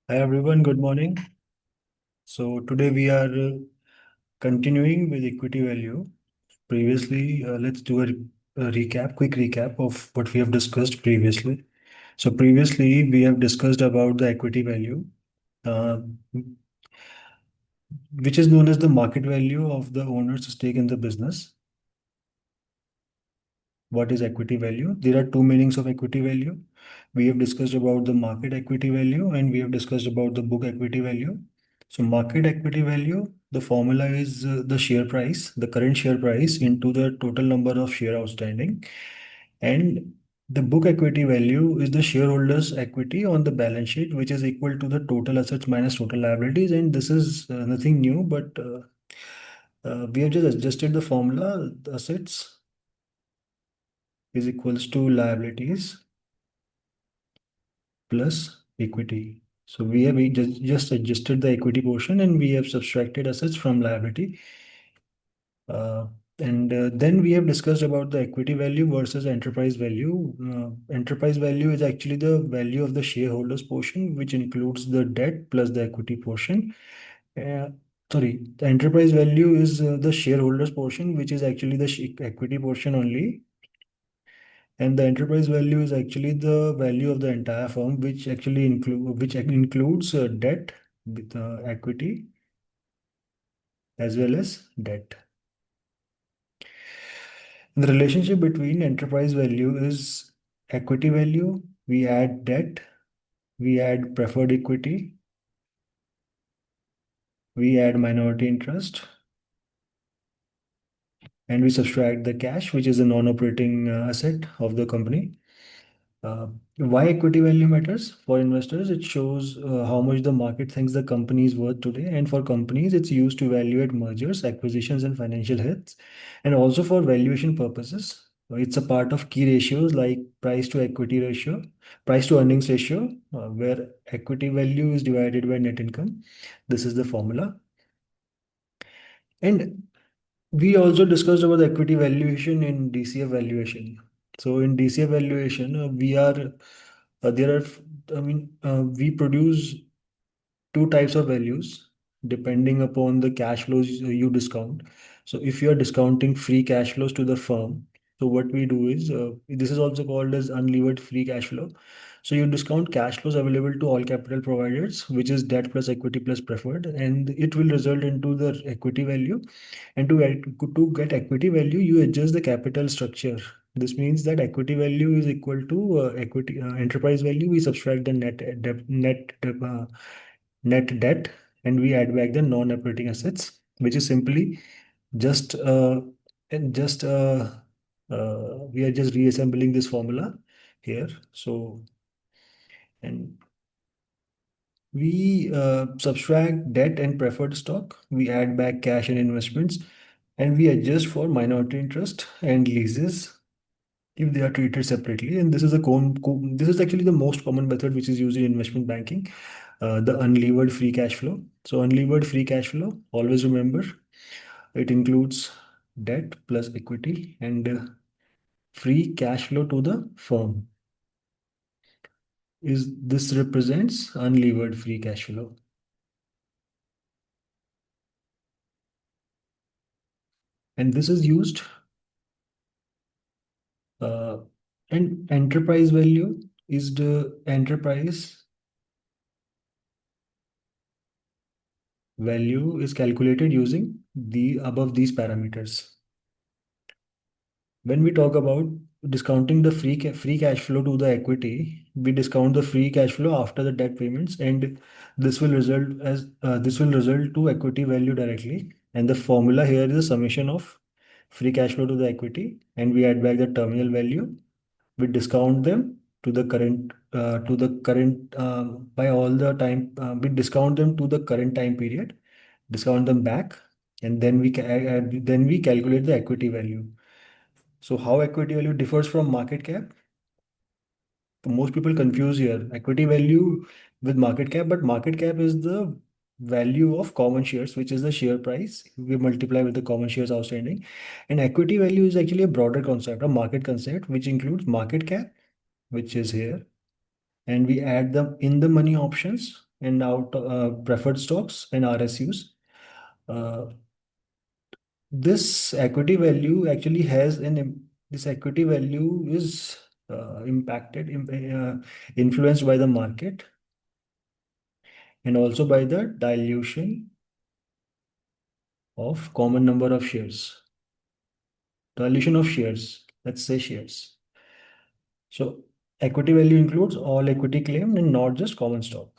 Hi everyone, good morning. So today we are continuing with equity value. Previously, let's do a recap, quick recap of what we have discussed previously. So previously we have discussed about the equity value, uh, which is known as the market value of the owner's stake in the business. What is equity value? There are two meanings of equity value. We have discussed about the market equity value and we have discussed about the book equity value. So market equity value, the formula is the share price, the current share price into the total number of share outstanding. And the book equity value is the shareholders' equity on the balance sheet, which is equal to the total assets minus total liabilities. And this is nothing new, but we have just adjusted the formula. The assets is equals to liabilities plus equity. So we just adjusted the equity portion and we have subtracted assets from liability. Uh, and then we have discussed about the equity value versus enterprise value. Enterprise value is actually the value of the shareholders portion, which includes the debt plus the equity portion. Uh, Sorry, the enterprise value is the shareholders portion, which is actually the equity portion only. And the enterprise value is actually the value of the entire firm, which includes debt with equity as well as debt. The relationship between enterprise value is equity value. We add debt, we add preferred equity, we add minority interest, and we subtract the cash, which is a non-operating asset of the company. Uh, why equity value matters for investors? It shows how much the market thinks the company is worth today. And for companies, it's used to evaluate mergers, acquisitions, and financial hits. And also for valuation purposes, it's a part of key ratios like price to equity ratio, price to earnings ratio, where equity value is divided by net income. This is the formula. And we also discussed about the equity valuation in DCF valuation. So in DCF valuation, there are, we produce two types of values depending upon the cash flows you discount. So if you are discounting free cash flows to the firm, so what we do is this is also called as unlevered free cash flow. So you discount cash flows available to all capital providers, which is debt plus equity plus preferred, and it will result into the equity value. And to get equity value, you adjust the capital structure. This means that equity value is equal to equity enterprise value. We subtract the net debt, and we add back the non-operating assets, which is simply just and just we are just reassembling this formula here. So and we subtract debt and preferred stock. We add back cash and investments, and we adjust for minority interest and leases if they are treated separately. And this is actually the most common method which is used in investment banking, the unlevered free cash flow. So unlevered free cash flow, always remember, it includes debt plus equity and free cash flow to the firm. Is this represents unlevered free cash flow, and this is used uh, and enterprise value is the enterprise value is calculated using the above these parameters. When we talk about discounting the free cash flow to the equity, we discount the free cash flow after the debt payments, and this will result to equity value directly. And the formula here is a summation of free cash flow to the equity, and we add back the terminal value. We discount them to the current by all the time. We discount them to the current time period, discount them back, and then we calculate the equity value. So how equity value differs from market cap? Most people confuse here equity value with market cap, but market cap is the value of common shares, which is the share price. We multiply with the common shares outstanding. And equity value is actually a broader concept, a market concept, which includes market cap, which is here, and we add them in the money options. and out preferred stocks and RSUs. Uh, this equity value actually has this equity value is influenced by the market and also by the dilution of common number of shares. Dilution of shares, let's say shares. So equity value includes all equity claimed and not just common stock.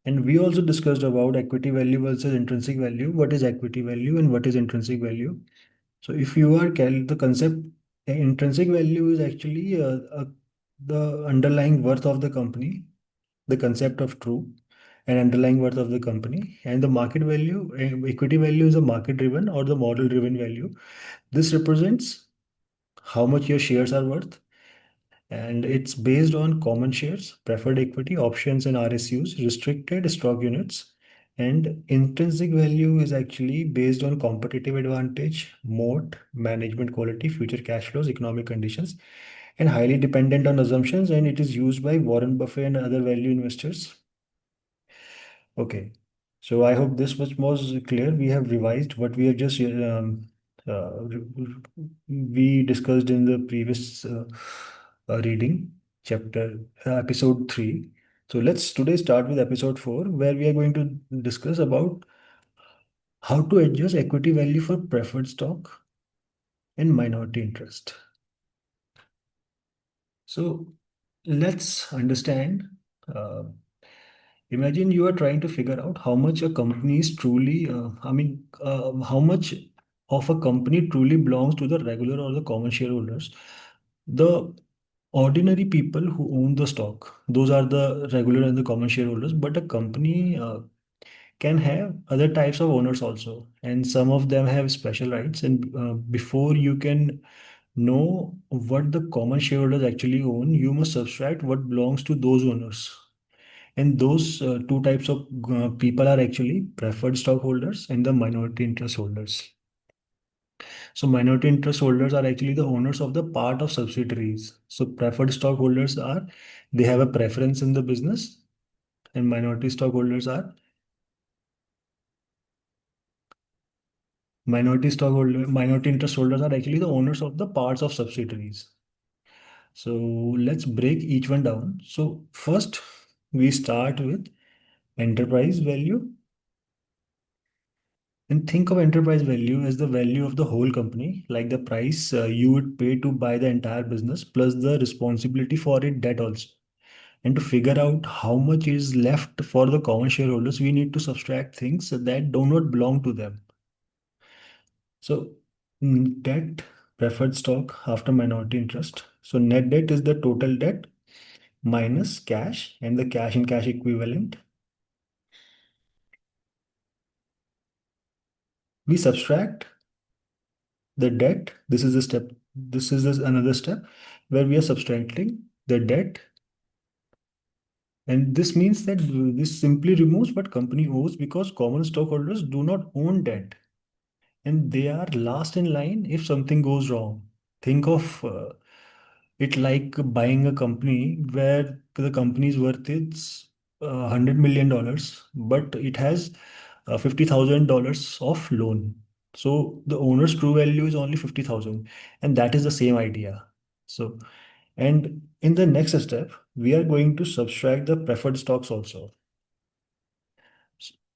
And we also discussed about equity value versus intrinsic value. What is equity value and what is intrinsic value? So if you are the concept, intrinsic value is actually the underlying worth of the company, the concept of true and underlying worth of the company, and the market value, equity value is a market driven or the model driven value. This represents how much your shares are worth, and it's based on common shares, preferred equity, options and RSUs, restricted stock units. And intrinsic value is actually based on competitive advantage, moat, management quality, future cash flows, economic conditions, and highly dependent on assumptions. And it is used by Warren Buffett and other value investors. Okay, so I hope this much was clear. We have revised what we have just we discussed in the previous reading chapter episode 3. So let's today start with episode 4, where we are going to discuss about how to adjust equity value for preferred stock and minority interest. So let's understand. Uh, Imagine you are trying to figure out how much a company is truly, how much of a company truly belongs to the regular or the common shareholders. The ordinary people who own the stock, those are the regular and the common shareholders, but a company can have other types of owners also, and some of them have special rights. And before you can know what the common shareholders actually own, you must subtract what belongs to those owners. And those two types of people are actually preferred stockholders and the minority interest holders. So minority interest holders are actually the owners of the part of subsidiaries. So preferred stockholders are, they have a preference in the business, and minority interest holders are actually the owners of the parts of subsidiaries. So let's break each one down. So first we start with enterprise value. And think of enterprise value as the value of the whole company, like the price you would pay to buy the entire business, plus the responsibility for it, debt also. And to figure out how much is left for the common shareholders, we need to subtract things that do not belong to them. So, debt, preferred stock after minority interest. So, net debt is the total debt minus cash and the cash and cash equivalent. We subtract the debt. This is the step. Another step where we are subtracting the debt, and this means that this simply removes what company owes because common stockholders do not own debt, and they are last in line if something goes wrong. Think of it like buying a company where the company's worth is $100 million, but it has $50,000 of loan. So the owner's true value is only 50,000, and that is the same idea. So, and in the next step, we are going to subtract the preferred stocks also.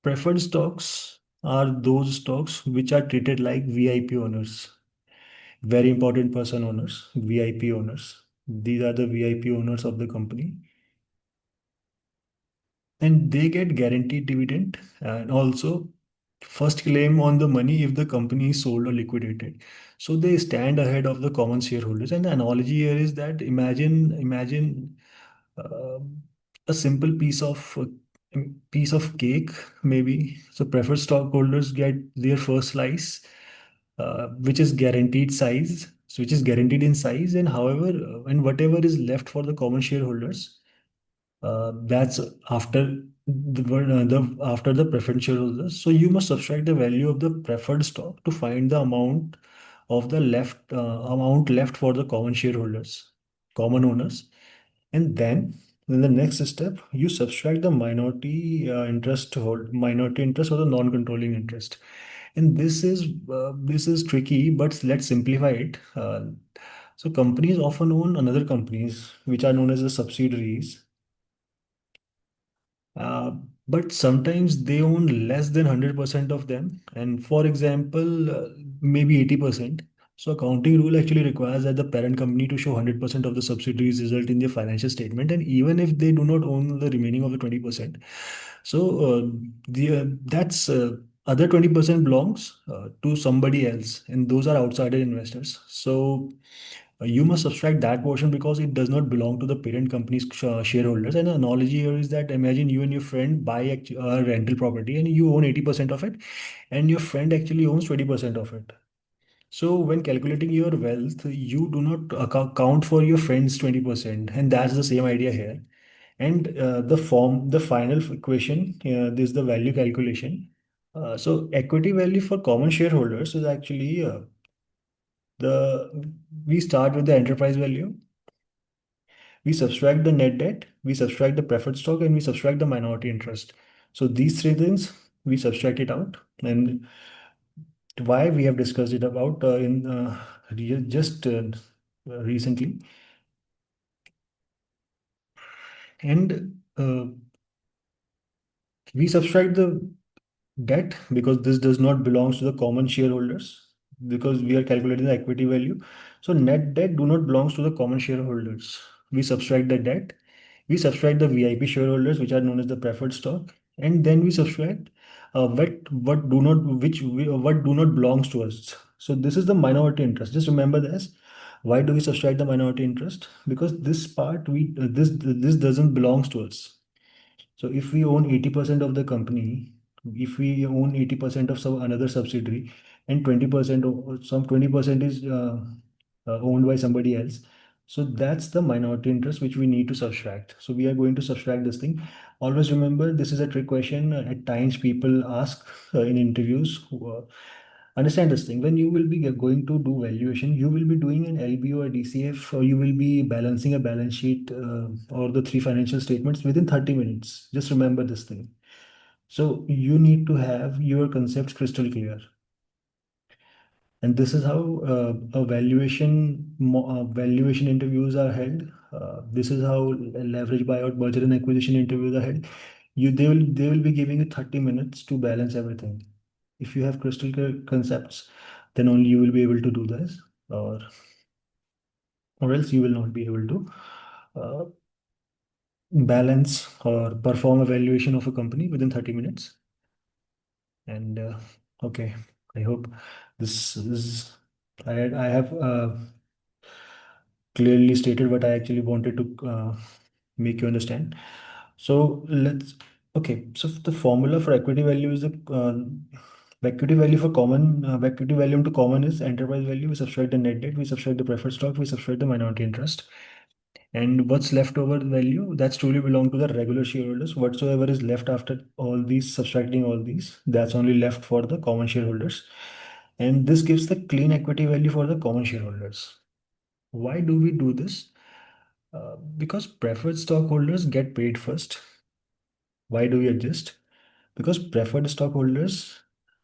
Preferred stocks are those stocks which are treated like VIP owners, very important person owners, VIP owners. These are the VIP owners of the company, and they get guaranteed dividend and also first claim on the money if the company is sold or liquidated. So they stand ahead of the common shareholders. And the analogy here is that imagine uh, a simple piece of cake maybe. So preferred stockholders get their first slice, which is guaranteed size, so which is guaranteed in size, and however, and whatever is left for the common shareholders, that's after the preferred shareholders. So you must subtract the value of the preferred stock to find the amount of the amount left for the common shareholders, common owners, and then Then the next step, you subtract the minority interest or the non-controlling interest. And this is tricky, but let's simplify it. So companies often own another companies, which are known as the subsidiaries. Uh, but sometimes they own less than 100% of them. And for example, maybe 80%. So accounting rule actually requires that the parent company to show 100% of the subsidiaries result in their financial statement. And even if they do not own the remaining of the 20%, so that's other 20% belongs to somebody else. And those are outsider investors. So you must subtract that portion because it does not belong to the parent company's shareholders. And the analogy here is that imagine you and your friend buy a rental property and you own 80% of it, and your friend actually owns 20% of it. So when calculating your wealth, you do not count for your friend's 20%, and that's the same idea here. And the final equation, this is the value calculation. So equity value for common shareholders is actually the we start with the enterprise value. We subtract the net debt, we subtract the preferred stock, and we subtract the minority interest. So these three things, we subtract it out. And why we have discussed it about in just recently. And we subtract the debt because this does not belongs to the common shareholders because we are calculating the equity value. So net debt do not belongs to the common shareholders. We subtract the debt. We subtract the VIP shareholders, which are known as the preferred stock, and then we subtract what do not belongs to us. So this is the minority interest. Just remember this. Why do we subtract the minority interest? Because this part we this doesn't belongs to us. So if we own 80% of the company, if we own 80% of some another subsidiary, and 20% of some 20% is owned by somebody else, so that's the minority interest which we need to subtract. So we are going to subtract this thing. Always remember, this is a trick question. At times people ask in interviews. Understand this thing. When you will be going to do valuation, you will be doing an LBO or DCF, or you will be balancing a balance sheet or the three financial statements within 30 minutes. Just remember this thing. So you need to have your concepts crystal clear. And this is how valuation interviews are held. This is how leverage buyout, merger and acquisition interviews are held. They will be giving you 30 minutes to balance everything. If you have crystal clear concepts, then only you will be able to do this, or or else you will not be able to uh, balance or perform a valuation of a company within 30 minutes. And okay, I hope this is I have clearly stated what I actually wanted to make you understand. So okay. So the formula for equity value is equity value for common, equity value to common is enterprise value. We subtract the net debt, we subtract the preferred stock, we subtract the minority interest. And what's left over the value, that's truly belong to the regular shareholders. Whatsoever is left after all these, subtracting all these, that's only left for the common shareholders. And this gives the clean equity value for the common shareholders. Why do we do this? Because preferred stockholders get paid first. Why do we adjust? Because preferred stockholders,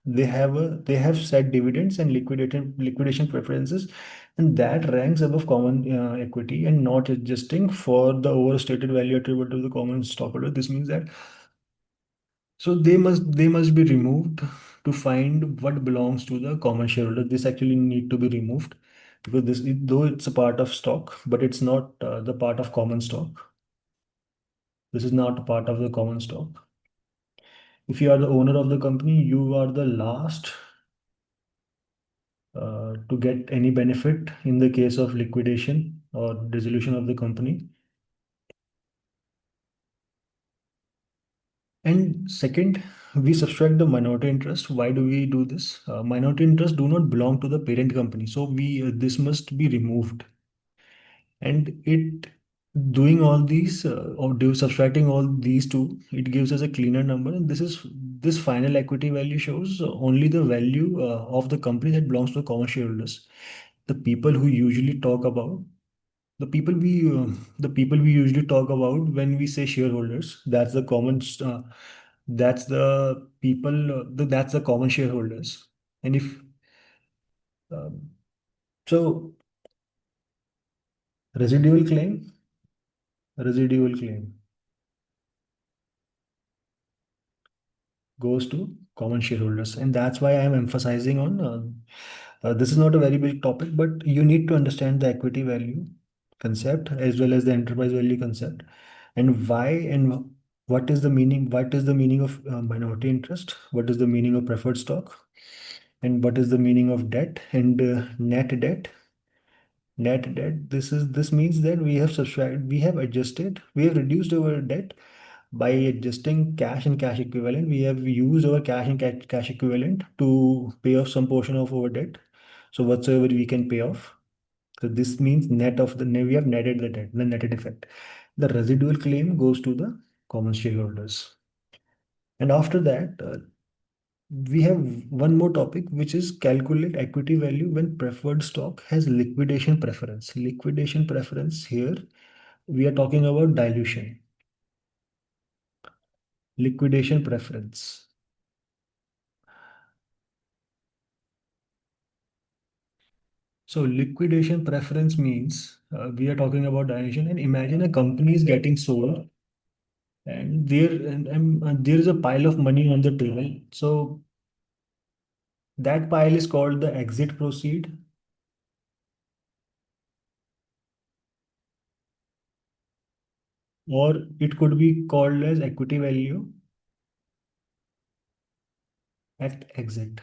they have set dividends and liquidation preferences, and that ranks above common equity and not adjusting for the overstated value attributable to the common stockholder. This means that so they must be removed to find what belongs to the common shareholder. This actually need to be removed because though it's a part of stock, but it's not the part of common stock. This is not a part of the common stock. If you are the owner of the company, you are the last to get any benefit in the case of liquidation or dissolution of the company. And second, we subtract the minority interest. Why do we do this? Minority interest do not belong to the parent company, so we this must be removed. And it doing all these or do subtracting all these two, it gives us a cleaner number. And this final equity value shows only the value of the company that belongs to the common shareholders, the people who usually talk about. The people we usually talk about when we say shareholders, that's the people that's the common shareholders. And if um, so residual claim residual claim goes to common shareholders, and that's why I am emphasizing on this is not a very big topic, but you need to understand the equity value concept as well as the enterprise value concept, and why and what is the meaning of minority interest, what is the meaning of preferred stock, and what is the meaning of debt and net debt. This means that we have reduced our debt by adjusting cash and cash equivalent. We have used our cash and cash equivalent to pay off some portion of our debt. So whatsoever we can pay off. So this means we have netted the debt, the netted effect. The residual claim goes to the common shareholders. And after that, we have one more topic, which is calculate equity value when preferred stock has liquidation preference. Liquidation preference here, we are talking about dilution. Liquidation preference. So liquidation preference means we are talking about dilution, and imagine a company is getting sold, and there is a pile of money on the table. So that pile is called the exit proceed, or it could be called as equity value at exit.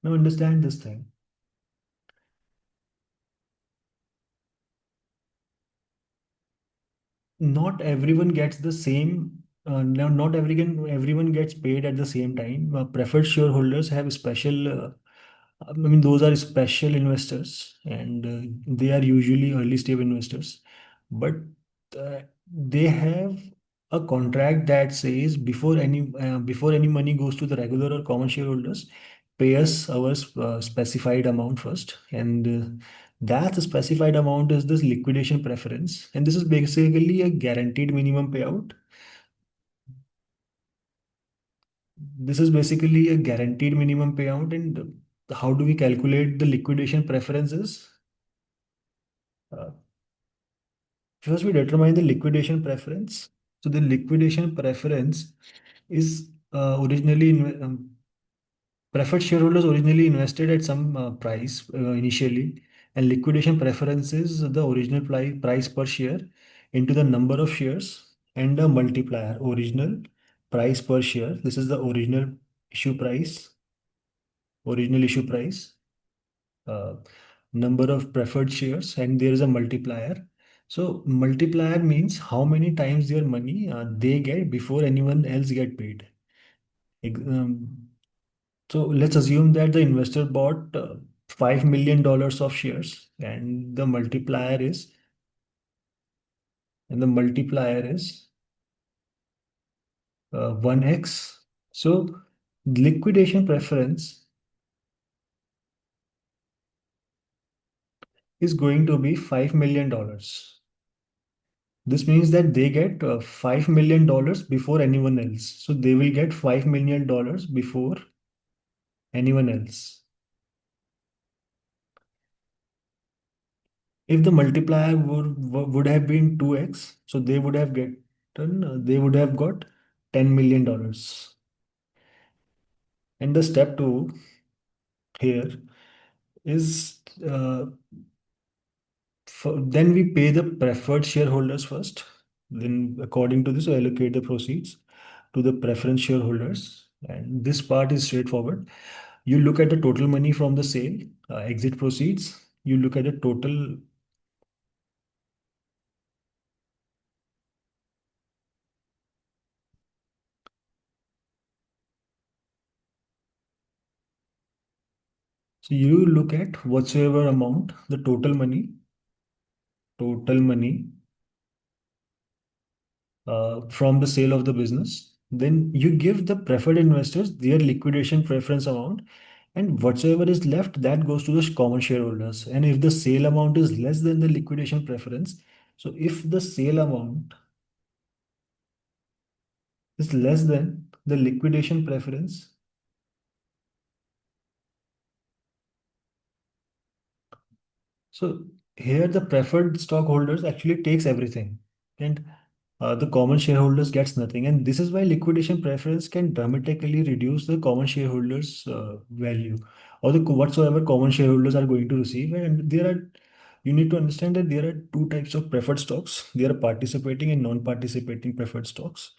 Now understand this thing. Not everyone gets the same. Not everyone gets paid at the same time. Preferred shareholders have special. I mean, those are special investors, and they are usually early stage investors. But they have a contract that says before any money goes to the regular or common shareholders, pay us our specified amount first, and that specified amount is this liquidation preference, and this is basically a guaranteed minimum payout. This is basically a guaranteed minimum payout, and how do we calculate the liquidation preferences? Uh, First, we determine the liquidation preference. So the liquidation preference is preferred shareholders originally invested at some price initially, and liquidation preference is the original price per share into the number of shares and a multiplier. Original price per share. This is the issue price, original issue price, uh, number of preferred shares, and there is a multiplier. So multiplier means how many times their money they get before anyone else get paid. So let's assume that the investor bought $5 million of shares, and the multiplier is 1x. So liquidation preference is going to be $5 million. This means that they get $5 million before anyone else. So they will get $5 million before anyone else. If the multiplier would have been 2x, so they would have got $10 million. And the step two here is then we pay the preferred shareholders first. Then according to this, we allocate the proceeds to the preference shareholders. And this part is straightforward. You look at the total money from the sale, exit proceeds. You look at the total. So you look at whatsoever amount, the total money from the sale of the business. Then you give the preferred investors their liquidation preference amount, and whatsoever is left, that goes to the common shareholders. And if the sale amount is less than the liquidation preference, so if the sale amount is less than the liquidation preference, so here the preferred stockholders actually takes everything, and the common shareholders gets nothing. And this is why liquidation preference can dramatically reduce the common shareholders value, or the whatsoever common shareholders are going to receive. And there are, you need to understand that there are two types of preferred stocks. There are participating and non-participating preferred stocks.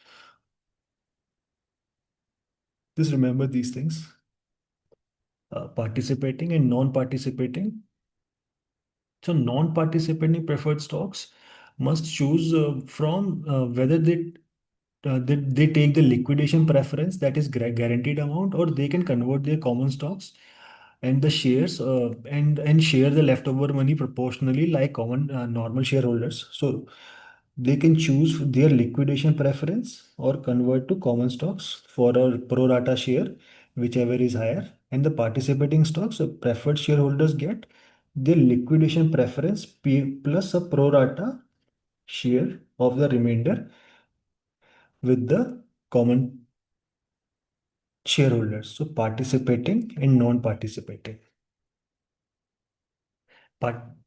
Just remember these things: participating and non-participating. So non-participating preferred stocks must choose from whether they take the liquidation preference, that is guaranteed amount, or they can convert their common stocks and the shares, and share the leftover money proportionally like common normal shareholders. So they can choose their liquidation preference or convert to common stocks for a pro rata share, whichever is higher. And the participating stocks, preferred shareholders get their liquidation preference plus a pro rata share of the remainder with the common shareholders. So participating and non-participating.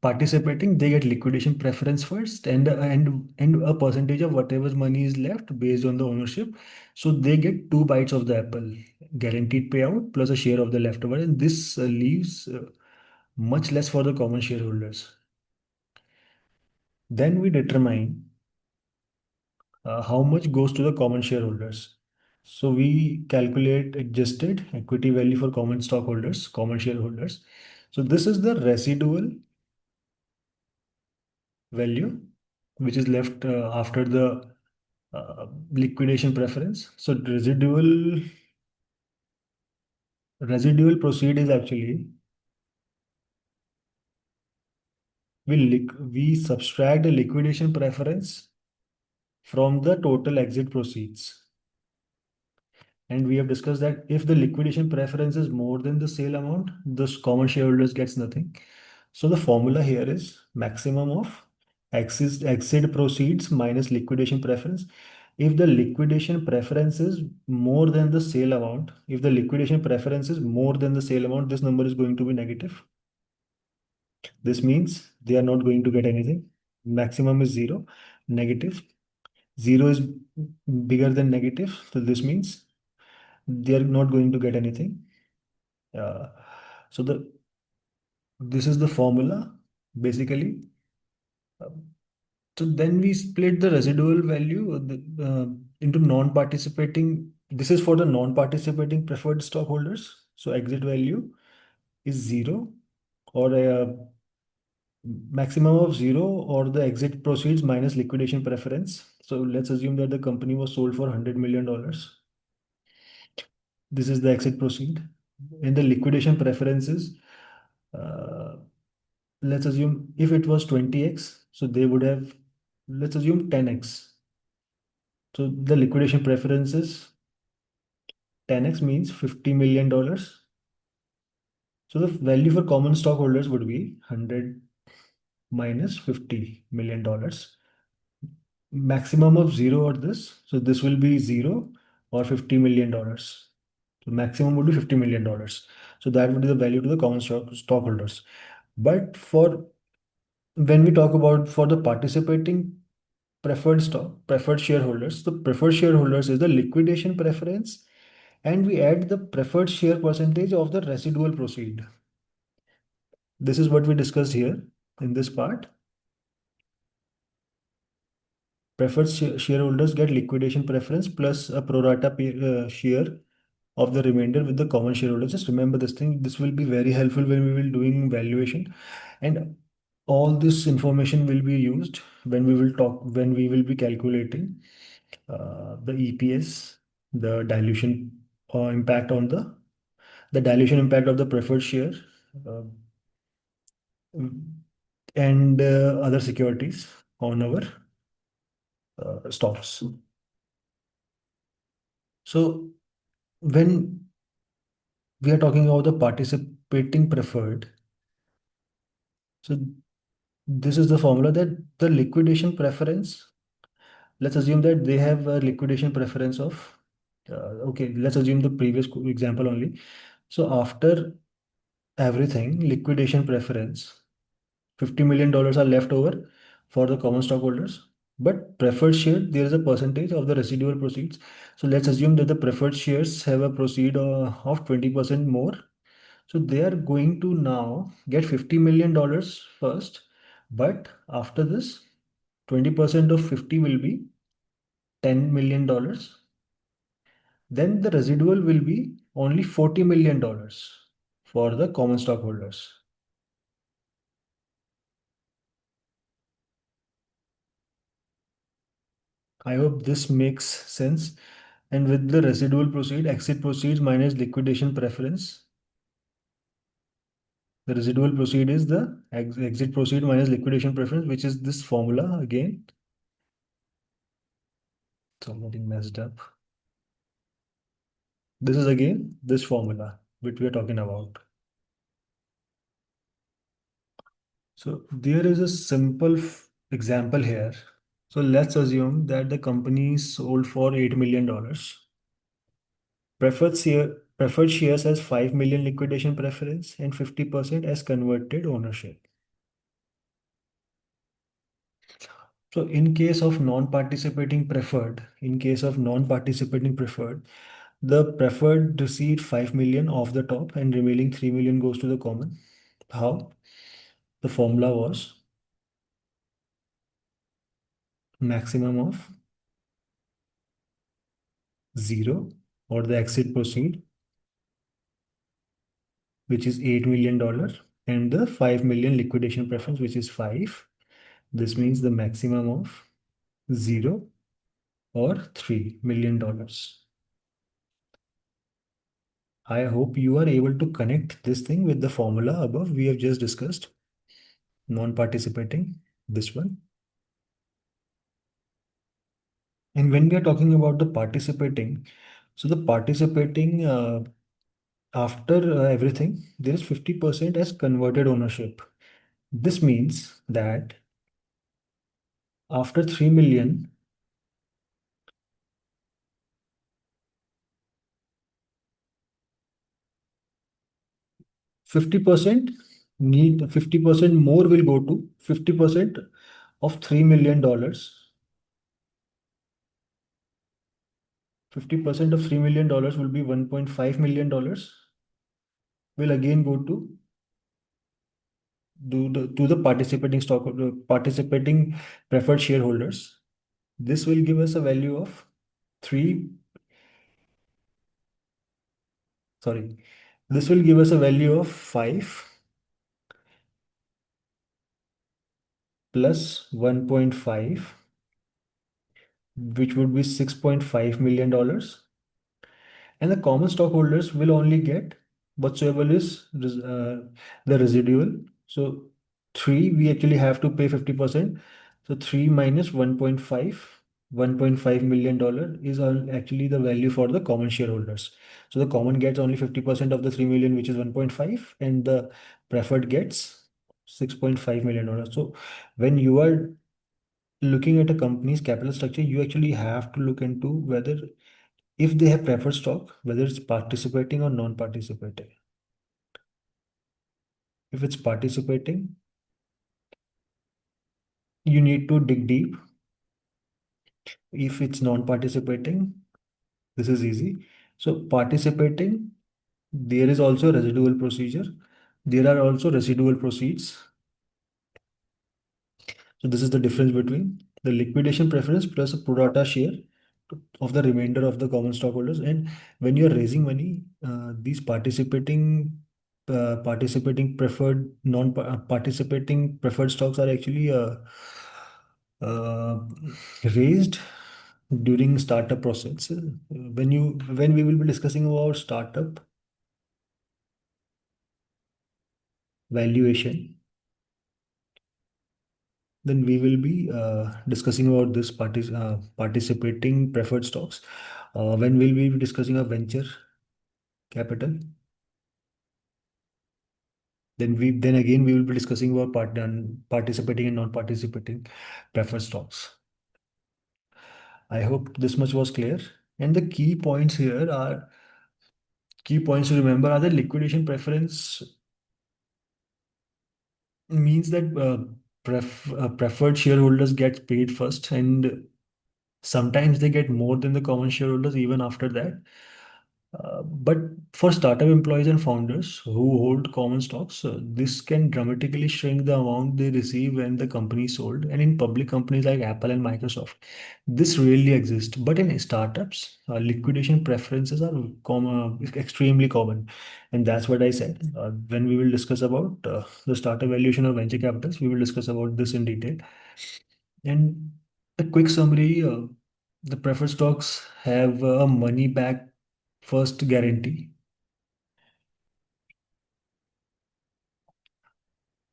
Participating, they get liquidation preference first, and a percentage of whatever money is left based on the ownership. So they get two bites of the apple, guaranteed payout plus a share of the leftover, and this leaves much less for the common shareholders. Then we determine how much goes to the common shareholders. So we calculate adjusted equity value for common stockholders, common shareholders. So this is the residual value which is left after the liquidation preference. So residual proceed is actually, we subtract the liquidation preference from the total exit proceeds. And we have discussed that if the liquidation preference is more than the sale amount, the common shareholders gets nothing. So the formula here is maximum of exit proceeds minus liquidation preference. If the liquidation preference is more than the sale amount, if the liquidation preference is more than the sale amount, this number is going to be negative. This means they are not going to get anything. Maximum is zero, negative. Zero is bigger than negative. So this means they are not going to get anything. Uh, so this is the formula basically. Uh, So then we split the residual value into non-participating. This is for the non-participating preferred stockholders. So exit value is zero, or a maximum of zero, or the exit proceeds minus liquidation preference. So let's assume that the company was sold for $100 million. This is the exit proceed. And the liquidation preferences, uh, let's assume if it was 20x, so they would have, let's assume 10x. So the liquidation preferences 10x means $50 million. So the value for common stockholders would be 100 minus $50 million. Maximum of zero or this. So this will be zero or $50 million. So maximum would be $50 million. So that would be the value to the common stockholders. But for when we talk about for the participating preferred shareholders, the preferred shareholders is the liquidation preference, and we add the preferred share percentage of the residual proceed. This is what we discussed here in this part. Preferred shareholders get liquidation preference plus a pro rata share of the remainder with the common shareholders. Just remember this thing. This will be very helpful when we will doing valuation, and all this information will be used when we will be calculating the EPS, the dilution impact on the dilution impact of the preferred share, uh, and other securities on our stocks. So when we are talking about the participating preferred. So this is the formula that the liquidation preference, let's assume that they have a liquidation preference of, okay, let's assume the previous example only. So after everything, liquidation preference, $50 million are left over for the common stockholders. But preferred share, there is a percentage of the residual proceeds. So let's assume that the preferred shares have a proceed of 20% more. So they are going to now get $50 million first. But after this, 20% of 50 will be $10 million. Then the residual will be only $40 million for the common stockholders. I hope this makes sense. And with the residual proceed, exit proceeds minus liquidation preference. The residual proceed is the exit proceed minus liquidation preference, which is this formula again. Something messed up. This is again this formula which we are talking about. So there is a simple example here. So let's assume that the company is sold for $8 million. Preferred shares has 5 million liquidation preference and 50% as converted ownership. So in case of non-participating preferred, the preferred receive 5 million off the top and remaining 3 million goes to the common. How? The formula was maximum of 0 or the exit proceed, which is $8 million, and the 5 million liquidation preference, which is 5. This means the maximum of 0 or $3 million. I hope you are able to connect this thing with the formula above we have just discussed. Non-participating, this one. And when we are talking about the participating, so the participating after everything, there is 50% as converted ownership. This means that after 3 million, 50% need 50% more will go to 50% of $3 million. 50% of $3 million will be $1.5 million will again go to the participating participating preferred shareholders. This will give us a value of 3, sorry, this will give us a value of 5 plus 1.5, which would be $6.5 million. And the common stockholders will only get whatsoever is the residual. So 3, we actually have to pay 50%. So 3 minus 1.5, $1.5 million is actually the value for the common shareholders. So the common gets only 50% of the 3 million, which is 1.5, and the preferred gets $6.5 million. So when you are looking at a company's capital structure, you actually have to look into whether if they have preferred stock, whether it's participating or non-participating. If it's participating, you need to dig deep. If it's non-participating, this is easy. So participating, there is also residual procedure. There are also residual proceeds. So this is the difference between the liquidation preference plus a pro rata share of the remainder of the common stockholders. And when you are raising money, these participating preferred non-participating preferred stocks are actually uh, raised during startup process. When we will be discussing about startup valuation, then we will be discussing about this participating preferred stocks. When we'll be discussing a venture capital. Then again we will be discussing about participating and non-participating preferred stocks. I hope this much was clear. And the key points to remember are the liquidation preference means that preferred shareholders get paid first, and sometimes they get more than the common shareholders even after that. But for startup employees and founders who hold common stocks, this can dramatically shrink the amount they receive when the company is sold. And in public companies like Apple and Microsoft, this rarely exists. But in startups, liquidation preferences are extremely common. And that's what I said. When we will discuss about the startup valuation of venture capitals, we will discuss about this in detail. And a quick summary, the preferred stocks have a money back first guarantee.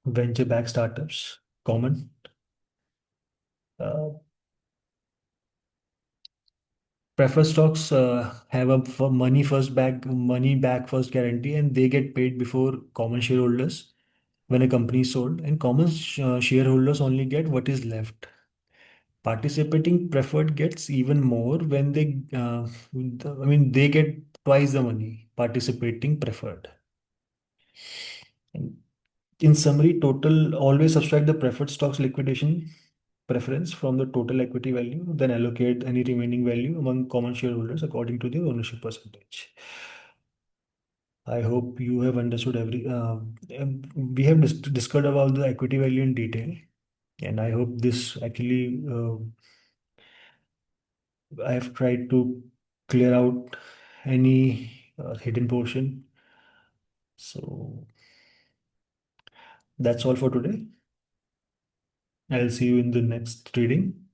Venture-backed startups, common. Uh, Preferred stocks have a money back first guarantee, and they get paid before common shareholders when a company is sold, and common shareholders only get what is left. Participating preferred gets even more when they get twice the money. Participating preferred. And in summary, total always subtract the preferred stocks liquidation preference from the total equity value, then allocate any remaining value among common shareholders according to the ownership percentage. I hope you have understood we have discussed about the equity value in detail, and I hope this actually, I have tried to clear out any hidden portion. So that's all for today. I'll see you in the next reading.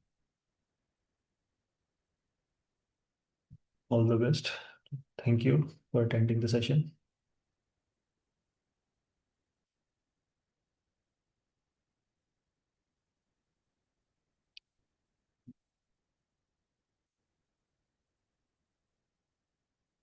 All the best. Thank you for attending the session.